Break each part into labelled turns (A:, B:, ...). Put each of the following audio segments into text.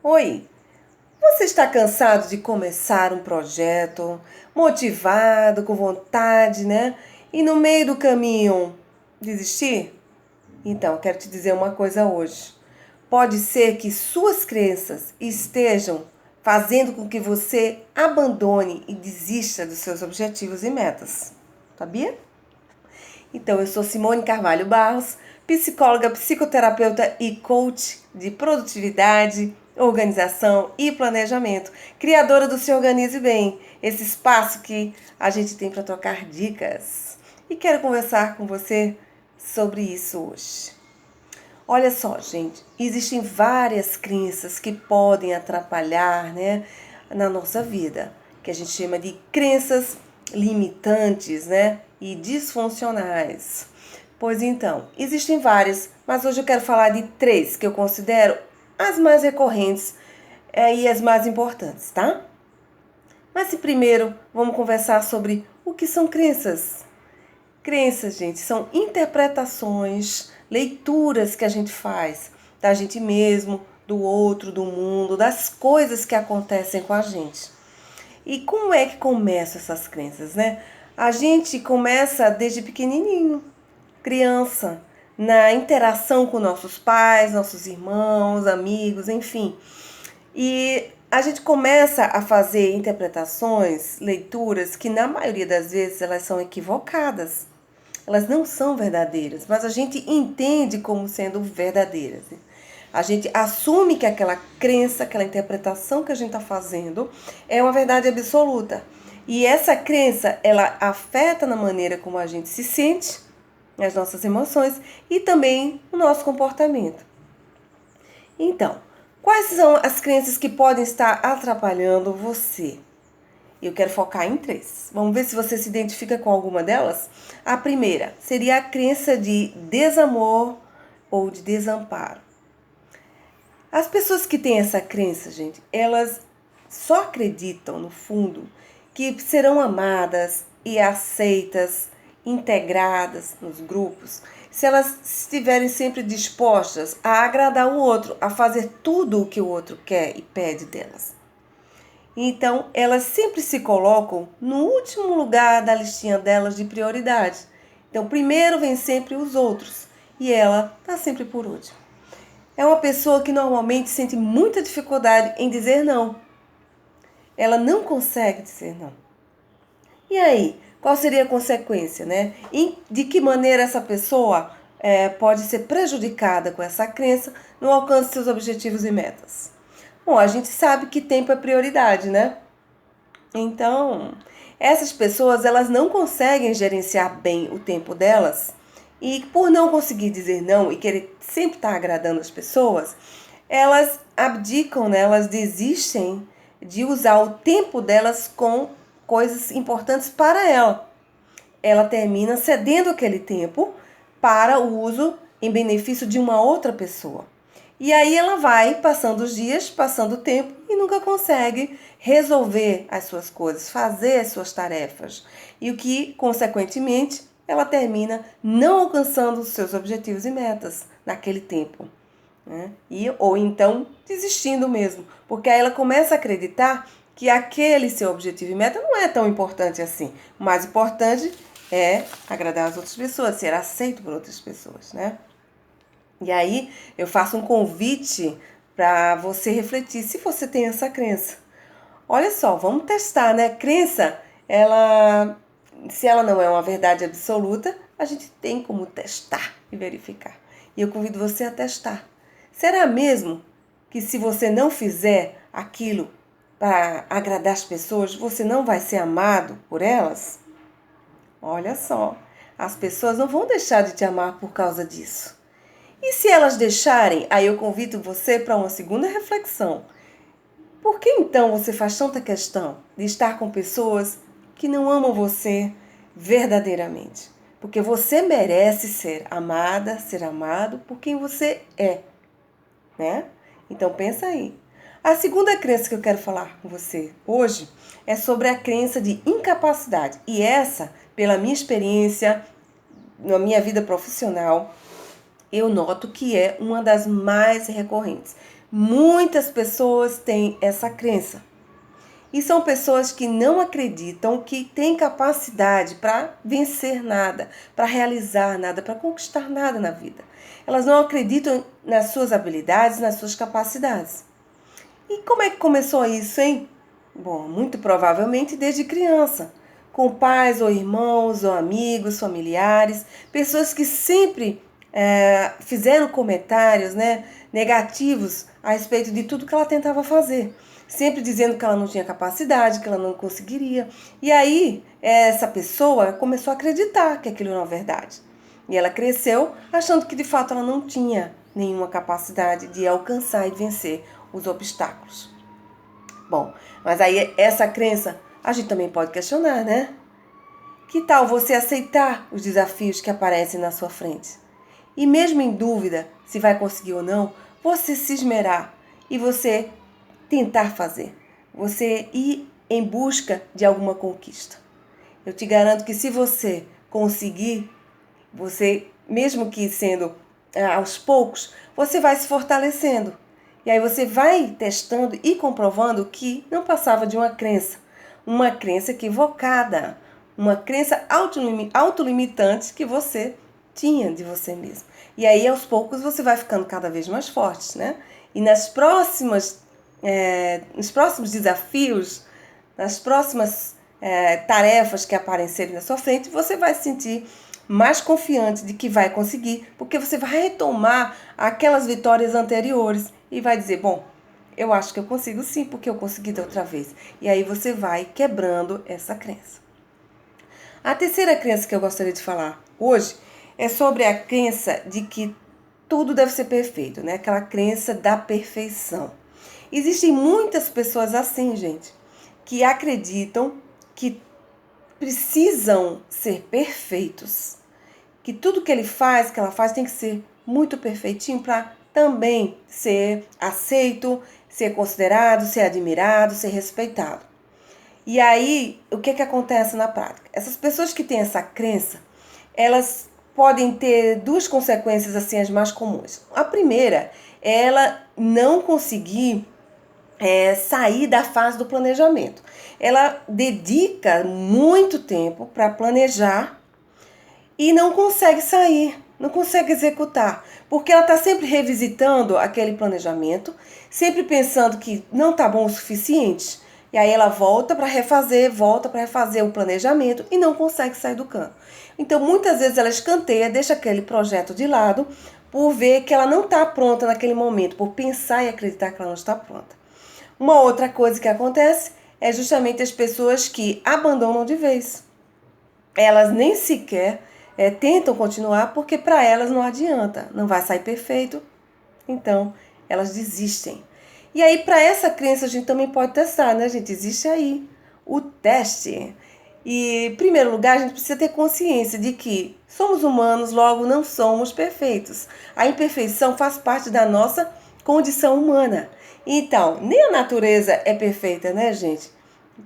A: Oi, você está cansado de começar um projeto, motivado, com vontade, né? E no meio do caminho desistir? Então, eu quero te dizer uma coisa hoje. Pode ser que suas crenças estejam fazendo com que você abandone e desista dos seus objetivos e metas. Sabia? Então, eu sou Simone Carvalho Barros, psicóloga, psicoterapeuta e coach de produtividade, organização e planejamento, criadora do Se Organize Bem, esse espaço que a gente tem para trocar dicas. E quero conversar com você sobre isso hoje. Olha só, gente, existem várias crenças que podem atrapalhar, né, na nossa vida, que a gente chama de crenças limitantes, né, e disfuncionais. Pois então, existem várias, mas hoje eu quero falar de três que eu considero as mais recorrentes e as mais importantes, tá? Mas primeiro, vamos conversar sobre o que são crenças. Crenças, gente, são interpretações, leituras que a gente faz da gente mesmo, do outro, do mundo, das coisas que acontecem com a gente. E como é que começam essas crenças, né? A gente começa desde pequenininho, criança, na interação com nossos pais, nossos irmãos, amigos, enfim. E a gente começa a fazer interpretações, leituras que na maioria das vezes elas são equivocadas. Elas não são verdadeiras, mas a gente entende como sendo verdadeiras. A gente assume que aquela crença, aquela interpretação que a gente está fazendo é uma verdade absoluta. E essa crença, ela afeta na maneira como a gente se sente, as nossas emoções e também o nosso comportamento. Então, quais são as crenças que podem estar atrapalhando você? Eu quero focar em três. Vamos ver se você se identifica com alguma delas? A primeira seria a crença de desamor ou de desamparo. As pessoas que têm essa crença, gente, elas só acreditam, no fundo, que serão amadas e aceitas, integradas nos grupos, se elas estiverem sempre dispostas a agradar o outro, a fazer tudo o que o outro quer e pede delas. Então, elas sempre se colocam no último lugar da listinha delas de prioridade. Então, primeiro vem sempre os outros e ela está sempre por último. É uma pessoa que normalmente sente muita dificuldade em dizer não. Ela não consegue dizer não. E aí, qual seria a consequência, né? E de que maneira essa pessoa pode ser prejudicada com essa crença no alcance de seus objetivos e metas? Bom, a gente sabe que tempo é prioridade, né? Então, essas pessoas, elas não conseguem gerenciar bem o tempo delas e por não conseguir dizer não e querer sempre estar agradando as pessoas, elas abdicam, né? Elas desistem de usar o tempo delas com coisas importantes para ela. Ela termina cedendo aquele tempo para o uso em benefício de uma outra pessoa. E aí ela vai passando os dias, passando o tempo e nunca consegue resolver as suas coisas, fazer as suas tarefas. E o que, consequentemente, ela termina não alcançando os seus objetivos e metas naquele tempo. Né? Ou então desistindo mesmo, porque aí ela começa a acreditar que aquele seu objetivo e meta não é tão importante assim. O mais importante é agradar as outras pessoas, ser aceito por outras pessoas, né? E aí eu faço um convite para você refletir se você tem essa crença. Olha só, vamos testar, né? Crença, se ela não é uma verdade absoluta, a gente tem como testar e verificar. E eu convido você a testar. Será mesmo que se você não fizer aquilo para agradar as pessoas, você não vai ser amado por elas? Olha só, as pessoas não vão deixar de te amar por causa disso. E se elas deixarem, aí eu convido você para uma segunda reflexão. Por que então você faz tanta questão de estar com pessoas que não amam você verdadeiramente? Porque você merece ser amada, ser amado por quem você é, né? Então pensa aí. A segunda crença que eu quero falar com você hoje é sobre a crença de incapacidade. E essa, pela minha experiência, na minha vida profissional, eu noto que é uma das mais recorrentes. Muitas pessoas têm essa crença. E são pessoas que não acreditam que têm capacidade para vencer nada, para realizar nada, para conquistar nada na vida. Elas não acreditam nas suas habilidades, nas suas capacidades. E como é que começou isso, hein? Bom, muito provavelmente desde criança, com pais ou irmãos ou amigos, familiares, pessoas que sempre fizeram comentários, né, negativos a respeito de tudo que ela tentava fazer, sempre dizendo que ela não tinha capacidade, que ela não conseguiria. E aí essa pessoa começou a acreditar que aquilo era uma verdade. E ela cresceu achando que de fato ela não tinha nenhuma capacidade de alcançar e vencer os obstáculos. Bom, mas aí essa crença a gente também pode questionar, né? Que tal você aceitar os desafios que aparecem na sua frente? E mesmo em dúvida se vai conseguir ou não, você se esmerar e você tentar fazer. Você ir em busca de alguma conquista. Eu te garanto que se você conseguir, você, mesmo que sendo aos poucos, você vai se fortalecendo. E aí você vai testando e comprovando que não passava de uma crença equivocada, uma crença autolimitante que você tinha de você mesmo. E aí aos poucos você vai ficando cada vez mais forte, né? E nos próximos desafios, nas próximas tarefas que aparecerem na sua frente, você vai se sentir mais confiante de que vai conseguir, porque você vai retomar aquelas vitórias anteriores e vai dizer, bom, eu acho que eu consigo sim, porque eu consegui da outra vez. E aí você vai quebrando essa crença. A terceira crença que eu gostaria de falar hoje é sobre a crença de que tudo deve ser perfeito, né? Aquela crença da perfeição. Existem muitas pessoas assim, gente, que acreditam que precisam ser perfeitos, que tudo que ela faz tem que ser muito perfeitinho para também ser aceito, ser considerado, ser admirado, ser respeitado. E aí, o que acontece na prática? Essas pessoas que têm essa crença, elas podem ter duas consequências assim as mais comuns. A primeira é ela não conseguir sair da fase do planejamento. Ela dedica muito tempo para planejar e não consegue sair, não consegue executar, porque ela está sempre revisitando aquele planejamento, sempre pensando que não está bom o suficiente. E aí ela volta para refazer o planejamento e não consegue sair do canto. Então, muitas vezes ela escanteia, deixa aquele projeto de lado por ver que ela não está pronta naquele momento, por pensar e acreditar que ela não está pronta. Uma outra coisa que acontece é justamente as pessoas que abandonam de vez. Elas nem sequer tentam continuar porque para elas não adianta, não vai sair perfeito, então elas desistem. E aí para essa crença a gente também pode testar, né, gente? Existe aí o teste. E em primeiro lugar a gente precisa ter consciência de que somos humanos, logo não somos perfeitos. A imperfeição faz parte da nossa condição humana. Então, nem a natureza é perfeita, né, gente?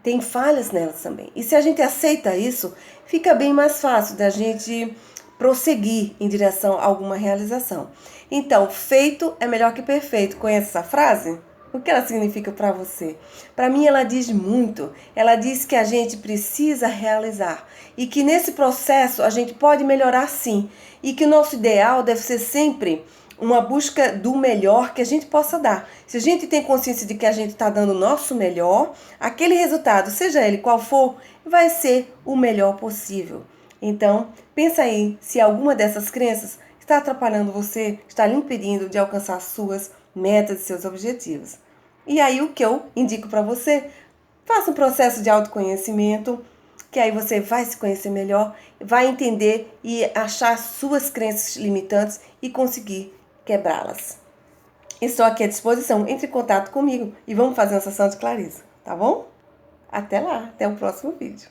A: Tem falhas nelas também. E se a gente aceita isso, fica bem mais fácil da gente prosseguir em direção a alguma realização. Então, feito é melhor que perfeito. Conhece essa frase? O que ela significa para você? Para mim, ela diz muito. Ela diz que a gente precisa realizar e que nesse processo a gente pode melhorar sim. E que o nosso ideal deve ser sempre uma busca do melhor que a gente possa dar. Se a gente tem consciência de que a gente está dando o nosso melhor, aquele resultado, seja ele qual for, vai ser o melhor possível. Então, pensa aí se alguma dessas crenças está atrapalhando você, está lhe impedindo de alcançar suas metas e seus objetivos. E aí o que eu indico para você? Faça um processo de autoconhecimento, que aí você vai se conhecer melhor, vai entender e achar suas crenças limitantes e conseguir quebrá-las. Estou aqui à disposição, entre em contato comigo e vamos fazer uma sessão de clareza, tá bom? Até lá, até o próximo vídeo.